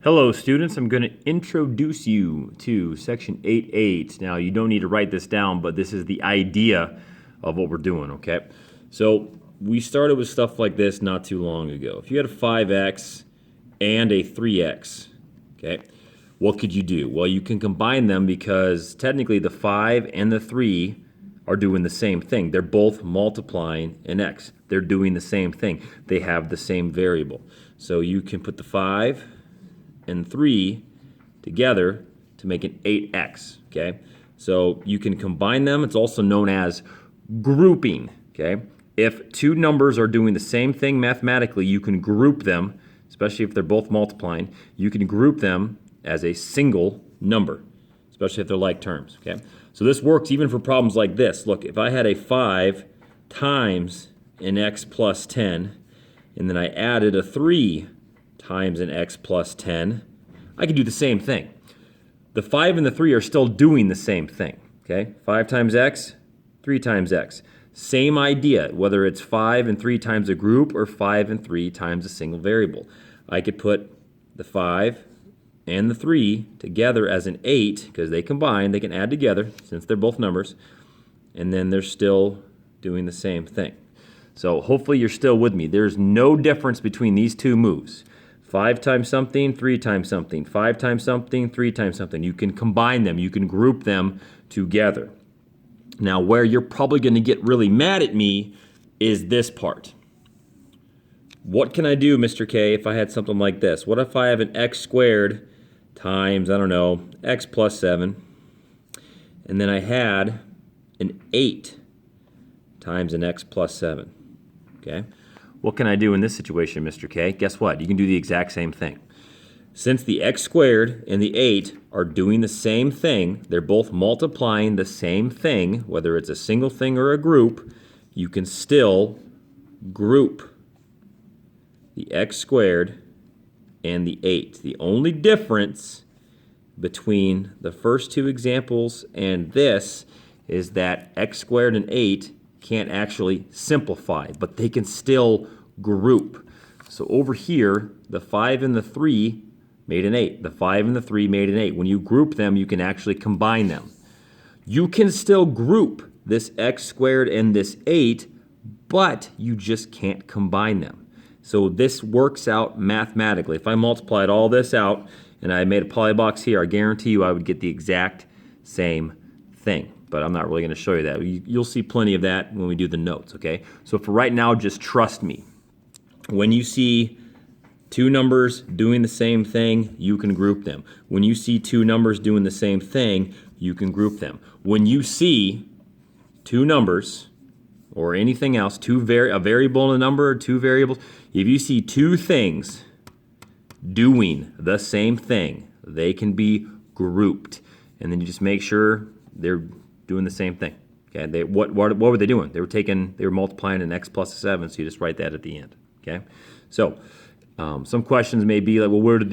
Hello students, I'm going to introduce you to section 8.8. Now you don't need to write this down, but this is the idea of what we're doing, okay? So we started with stuff like this not too long ago. If you had a 5x and a 3x, okay, what could you do? Well, you can combine them because technically the 5 and the 3 are doing the same thing. They're both multiplying an x. They're doing the same thing. They have the same variable. So you can put the 5 and 3 together to make an 8x, okay? So you can combine them. It's also known as grouping, okay? If two numbers are doing the same thing mathematically, you can group them, especially if they're both multiplying. You can group them as a single number, especially if they're like terms, okay? So this works even for problems like this. Look, if I had a 5 times an x plus 10, and then I added a 3 times an x plus 10, I can do the same thing. The 5 and the 3 are still doing the same thing, okay? 5 times x, 3 times x. Same idea, whether it's 5 and 3 times a group or 5 and 3 times a single variable. I could put the 5 and the 3 together as an 8, because they combine, they can add together, since they're both numbers, and then they're still doing the same thing. So hopefully you're still with me. There's no difference between these two moves. 5 times something, 3 times something, 5 times something, 3 times something. You can combine them, you can group them together. Now, where you're probably going to get really mad at me is this part. What can I do, Mr. K, if I had something like this? What if I have an x squared times, I don't know, x plus 7, and then I had an 8 times an x plus 7, okay? What can I do in this situation, Mr. K? Guess what? You can do the exact same thing. Since the x squared and the 8 are doing the same thing, they're both multiplying the same thing, whether it's a single thing or a group, you can still group the x squared and the 8. The only difference between the first two examples and this is that x squared and 8 can't actually simplify, but they can still group. So over here, the 5 and the 3 made an 8. The 5 and the 3 made an 8. When you group them, you can actually combine them. You can still group this x squared and this 8, but you just can't combine them. So this works out mathematically. If I multiplied all this out and I made a polybox here, I guarantee you I would get the exact same thing. But I'm not really going to show you that. You'll see plenty of that when we do the notes, okay? So for right now, just trust me. When you see two numbers doing the same thing, you can group them. When you see two numbers doing the same thing, you can group them. When you see two numbers or anything else, a variable and a number or two variables, if you see two things doing the same thing, they can be grouped. And then you just make sure they're doing the same thing. Okay, what were they doing? They were multiplying an x plus a 7, so you just write that at the end. Okay, so some questions may be like, well, where did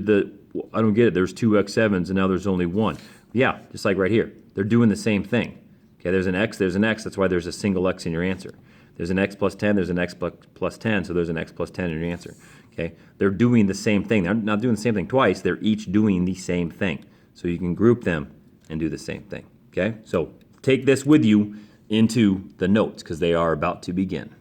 the I don't get it. There's two x7s and now there's only one. Yeah, just like right here, they're doing the same thing. Okay, there's an x. That's why there's a single x in your answer. There's an x plus 10. There's an x plus 10. So there's an x plus 10 in your answer. Okay, they're doing the same thing. They're not doing the same thing twice. They're each doing the same thing. So you can group them and do the same thing. Okay, so take this with you into the notes because they are about to begin.